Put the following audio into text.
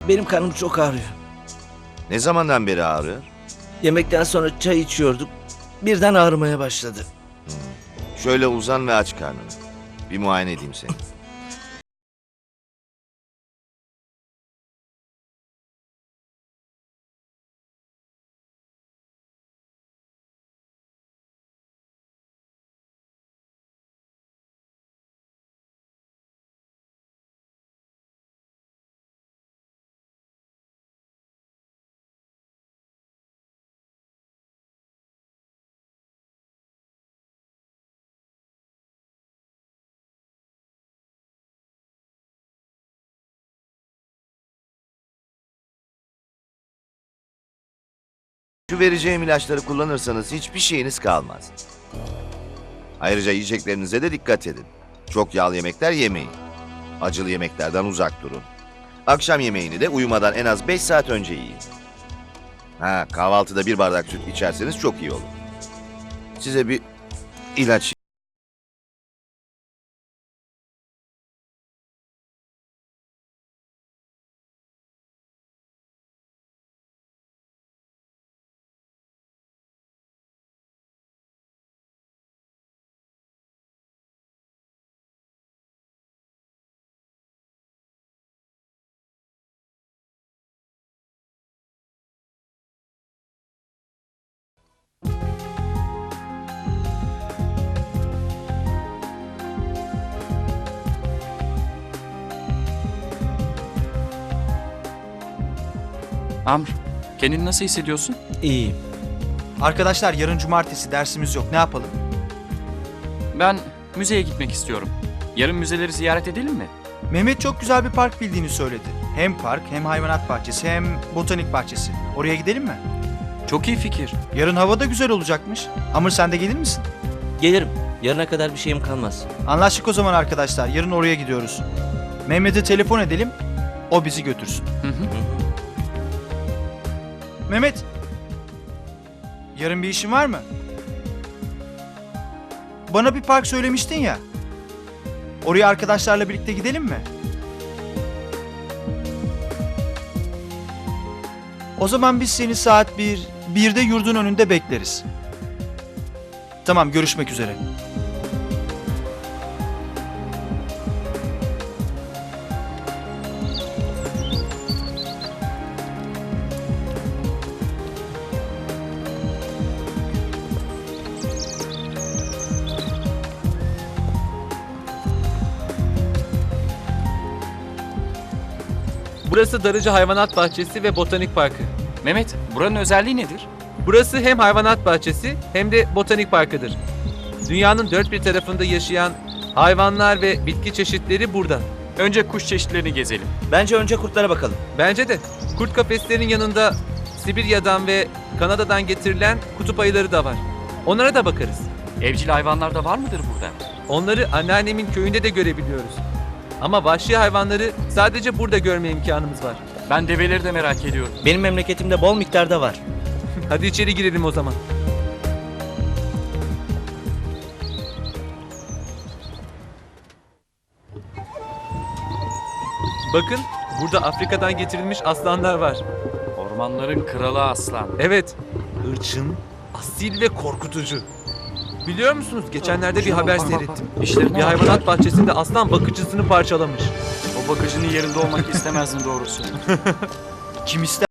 Benim karnım çok ağrıyor. Ne zamandan beri ağrıyor? Yemekten sonra çay içiyorduk. Birden ağrımaya başladı. Şöyle uzan ve aç karnını. Bir muayene edeyim seni. Şu vereceğim ilaçları kullanırsanız hiçbir şeyiniz kalmaz. Ayrıca yiyeceklerinize de dikkat edin. Çok yağlı yemekler yemeyin. Acılı yemeklerden uzak durun. Akşam yemeğini de uyumadan en az 5 saat önce yiyin. Kahvaltıda bir bardak süt içerseniz çok iyi olur. Size bir ilaç... Amr, kendini nasıl hissediyorsun? İyiyim. Arkadaşlar yarın cumartesi dersimiz yok. Ne yapalım? Ben müzeye gitmek istiyorum. Yarın müzeleri ziyaret edelim mi? Mehmet çok güzel bir park bildiğini söyledi. Hem park, hem hayvanat bahçesi, hem botanik bahçesi. Oraya gidelim mi? Çok iyi fikir. Yarın hava da güzel olacakmış. Amr sen de gelir misin? Gelirim. Yarına kadar bir şeyim kalmaz. Anlaştık o zaman arkadaşlar. Yarın oraya gidiyoruz. Mehmet'e telefon edelim. O bizi götürsün. Hı hı. Mehmet. Yarın bir işin var mı? Bana bir park söylemiştin ya. Oraya arkadaşlarla birlikte gidelim mi? O zaman biz seni saat 1'de yurdun önünde bekleriz. Tamam, görüşmek üzere. Burası Darıcı Hayvanat Bahçesi ve Botanik Parkı. Mehmet, buranın özelliği nedir? Burası hem hayvanat bahçesi hem de botanik parkıdır. Dünyanın dört bir tarafında yaşayan hayvanlar ve bitki çeşitleri burada. Önce kuş çeşitlerini gezelim. Bence önce kurtlara bakalım. Bence de kurt kafeslerinin yanında Sibirya'dan ve Kanada'dan getirilen kutup ayıları da var. Onlara da bakarız. Evcil hayvanlar da var mıdır burada? Onları anneannemin köyünde de görebiliyoruz. Ama vahşi hayvanları sadece burada görme imkanımız var. Ben develeri de merak ediyorum. Benim memleketimde bol miktarda var. Hadi içeri girelim o zaman. Bakın, burada Afrika'dan getirilmiş aslanlar var. Ormanların kralı aslan. Evet, hırçın, asil ve korkutucu. Biliyor musunuz? Geçenlerde bir haber seyrettim. İşlerine Bir hayvanat bahçesinde aslan bakıcısını parçalamış. O bakıcının yerinde olmak istemezdim doğrusu. Kim ister?